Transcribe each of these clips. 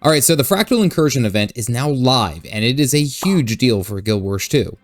Alright, so the Fractal Incursion event is now live, and it is a huge deal for Guild Wars 2.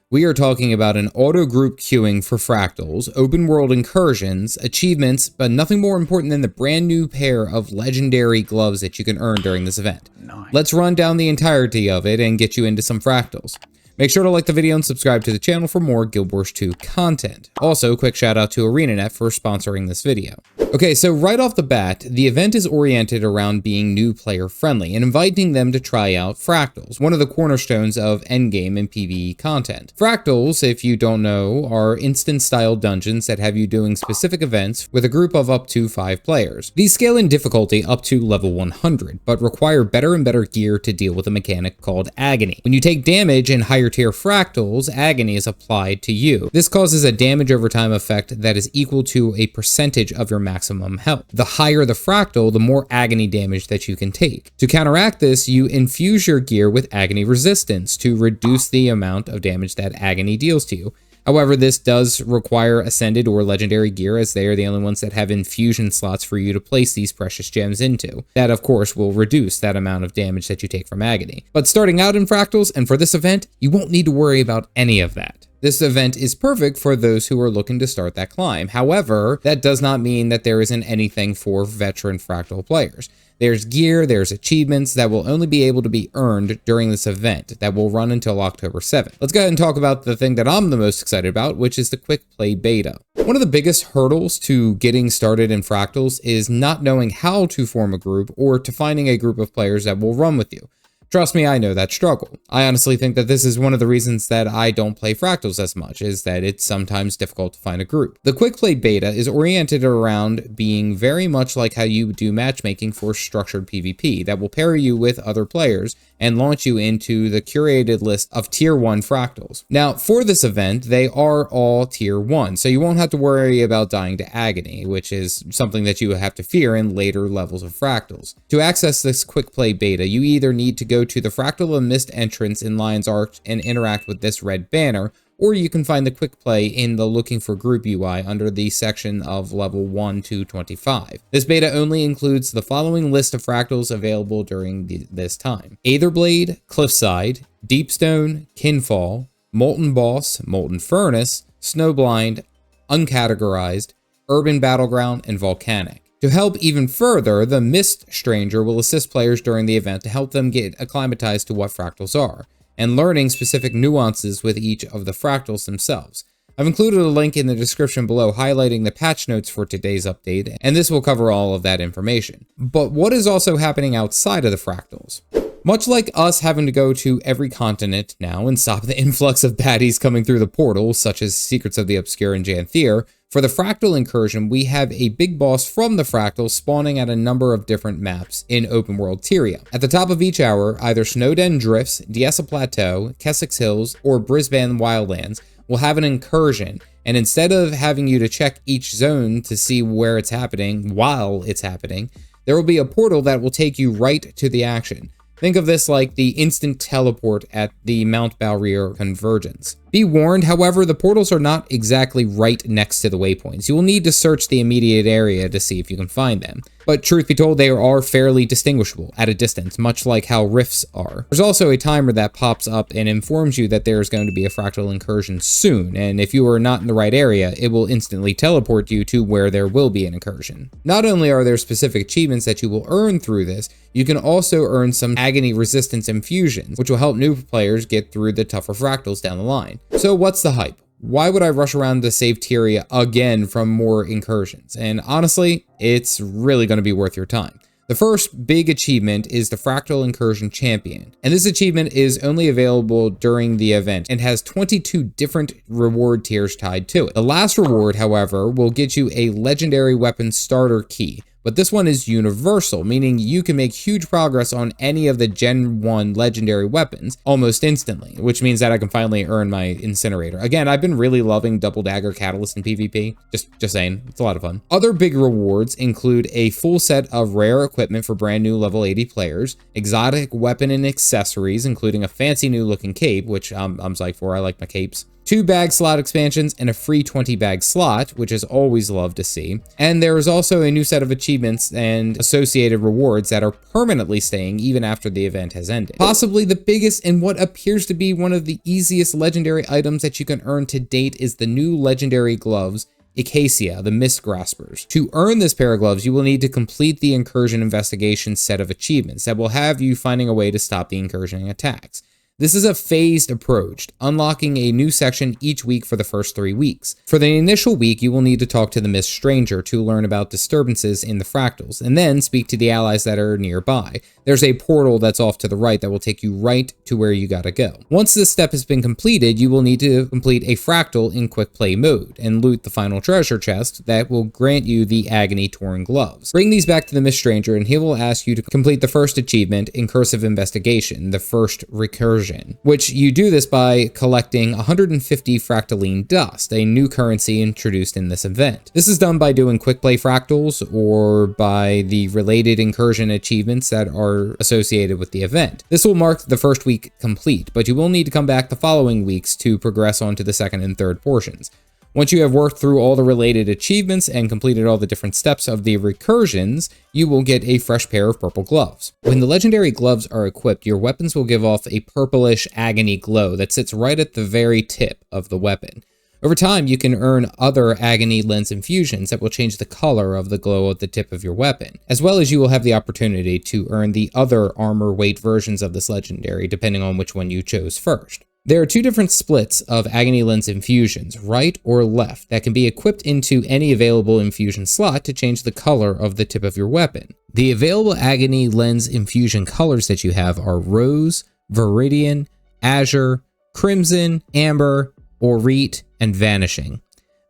We are talking about an auto-group queuing for Fractals, open-world incursions, achievements, but nothing more important than the brand new pair of legendary gloves that you can earn during this event. Nice. Let's run down the entirety of it and get you into some Fractals. Make sure to like the video and subscribe to the channel for more Guild Wars 2 content. Also, quick shout out to ArenaNet for sponsoring this video. Okay, so right off the bat, the event is oriented around being new player friendly and inviting them to try out Fractals, one of the cornerstones of endgame and PvE content. Fractals, if you don't know, are instance-style dungeons that have you doing specific events with a group of up to 5 players. These scale in difficulty up to level 100, but require better and better gear to deal with a mechanic called Agony. When you take damage in higher tier Fractals, Agony is applied to you. This causes a damage over time effect that is equal to a percentage of your maximum health. The higher the Fractal, the more Agony damage that you can take. To counteract this, you infuse your gear with Agony resistance to reduce the amount of damage that Agony deals to you. However, this does require Ascended or Legendary gear, as they are the only ones that have infusion slots for you to place these precious gems into. That, of course, will reduce that amount of damage that you take from Agony. But starting out in Fractals, and for this event, you won't need to worry about any of that. This event is perfect for those who are looking to start that climb. However, that does not mean that there isn't anything for veteran Fractal players. There's gear, there's achievements that will only be able to be earned during this event that will run until October 7th. Let's go ahead and talk about the thing that I'm the most excited about, which is the Quickplay Beta. One of the biggest hurdles to getting started in Fractals is not knowing how to form a group or to finding a group of players that will run with you. Trust me, I know that struggle. I honestly think that this is one of the reasons that I don't play Fractals as much, is that it's sometimes difficult to find a group. The Quickplay Beta is oriented around being very much like how you do matchmaking for structured PvP that will pair you with other players and launch you into the curated list of Tier 1 Fractals. Now, for this event, they are all Tier 1, so you won't have to worry about dying to Agony, which is something that you have to fear in later levels of Fractals. To access this Quickplay Beta, you either need to go to the Fractal of the Mists entrance in Lion's Arch and interact with this red banner, or you can find the Quickplay in the Looking for Group UI under the section of level 1 to 25. This beta only includes the following list of Fractals available during this time: Aetherblade, Cliffside, Deepstone, Kinfall, Molten Boss, Molten Furnace, Snowblind, Uncategorized, Urban Battleground, and Volcanic. To help even further, the Mist Stranger will assist players during the event to help them get acclimatized to what Fractals are, and learning specific nuances with each of the Fractals themselves. I've included a link in the description below highlighting the patch notes for today's update, and this will cover all of that information. But what is also happening outside of the Fractals? Much like us having to go to every continent now and stop the influx of baddies coming through the portal, such as Secrets of the Obscure and Janthier, for the Fractal Incursion, we have a big boss from the Fractals spawning at a number of different maps in open world Tyria. At the top of each hour, either Snowden Drifts, Diessa Plateau, Kessex Hills, or Brisbane Wildlands will have an incursion, and instead of having you to check each zone to see where it's happening while it's happening, there will be a portal that will take you right to the action. Think of this like the instant teleport at the Mount Balrier Convergence. Be warned, however, the portals are not exactly right next to the waypoints. You will need to search the immediate area to see if you can find them. But truth be told, they are fairly distinguishable at a distance, much like how rifts are. There's also a timer that pops up and informs you that there is going to be a Fractal Incursion soon, and if you are not in the right area, it will instantly teleport you to where there will be an incursion. Not only are there specific achievements that you will earn through this, you can also earn some Agony resistance infusions, which will help new players get through the tougher Fractals down the line. So what's the hype? Why would I rush around to save Tyria again from more incursions? And honestly, it's really going to be worth your time. The first big achievement is the Fractal Incursion Champion, and this achievement is only available during the event and has 22 different reward tiers tied to it. The last reward, however, will get you a legendary weapon starter key, but this one is universal, meaning you can make huge progress on any of the Gen 1 legendary weapons almost instantly, which means that I can finally earn my Incinerator. Again, I've been really loving Double Dagger Catalyst in PvP, just saying, it's a lot of fun. Other big rewards include a full set of rare equipment for brand new level 80 players, exotic weapon and accessories, including a fancy new looking cape, which I'm psyched for, I like my capes. 2 bag slot expansions, and a free 20 bag slot, which is always loved to see. And there is also a new set of achievements achievements and associated rewards that are permanently staying even after the event has ended. Possibly the biggest and what appears to be one of the easiest legendary items that you can earn to date is the new legendary gloves, Acacia, the Mist Graspers. To earn this pair of gloves, you will need to complete the Incursion Investigation set of achievements that will have you finding a way to stop the incursioning attacks. This is a phased approach, unlocking a new section each week for the first 3 weeks. For the initial week, you will need to talk to the Mist Stranger to learn about disturbances in the fractals, and then speak to the allies that are nearby. There's a portal that's off to the right that will take you right to where you gotta go. Once this step has been completed, you will need to complete a fractal in quick play mode, and loot the final treasure chest that will grant you the Agony Torn Gloves. Bring these back to the Mist Stranger, and he will ask you to complete the first achievement, Incursive Investigation, the first recursion, which you do this by collecting 150 fractaline dust, a new currency introduced in this event. This is done by doing quick play fractals or by the related incursion achievements that are associated with the event. This will mark the first week complete, but you will need to come back the following weeks to progress on to the second and third portions. Once you have worked through all the related achievements and completed all the different steps of the recursions, you will get a fresh pair of purple gloves. When the legendary gloves are equipped, your weapons will give off a purplish agony glow that sits right at the very tip of the weapon. Over time, you can earn other agony lens infusions that will change the color of the glow at the tip of your weapon, as well as you will have the opportunity to earn the other armor weight versions of this legendary, depending on which one you chose first. There are 2 different splits of Agony Lens infusions, right or left, that can be equipped into any available infusion slot to change the color of the tip of your weapon. The available Agony Lens infusion colors that you have are Rose, Viridian, Azure, Crimson, Amber, Aurite, and Vanishing.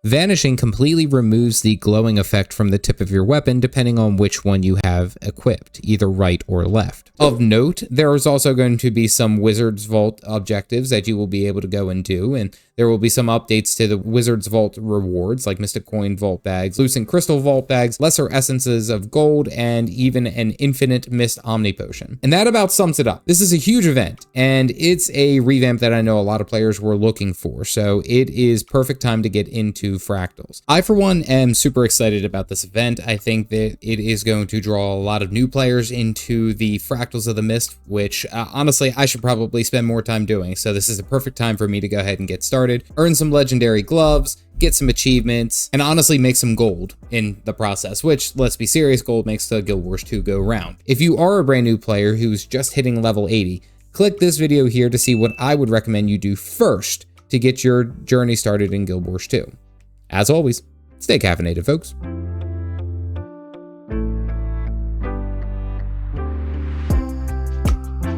Vanishing completely removes the glowing effect from the tip of your weapon depending on which one you have equipped, either right or left. Of note, there is also going to be some Wizard's Vault objectives that you will be able to go and do, and there will be some updates to the Wizard's Vault rewards like Mystic Coin Vault Bags, Lucent Crystal Vault Bags, Lesser Essences of Gold, and even an Infinite Mist Omni Potion. And that about sums it up. This is a huge event, and it's a revamp that I know a lot of players were looking for, so it is perfect time to get into Fractals. I, for one, am super excited about this event. I think that it is going to draw a lot of new players into the Fractals of the Mist, which honestly, I should probably spend more time doing. So this is a perfect time for me to go ahead and get started, earn some legendary gloves, get some achievements, and honestly make some gold in the process, which, let's be serious, gold makes the Guild Wars 2 go round. If you are a brand new player who's just hitting level 80, click this video here to see what I would recommend you do first to get your journey started in Guild Wars 2. As always, stay caffeinated, folks.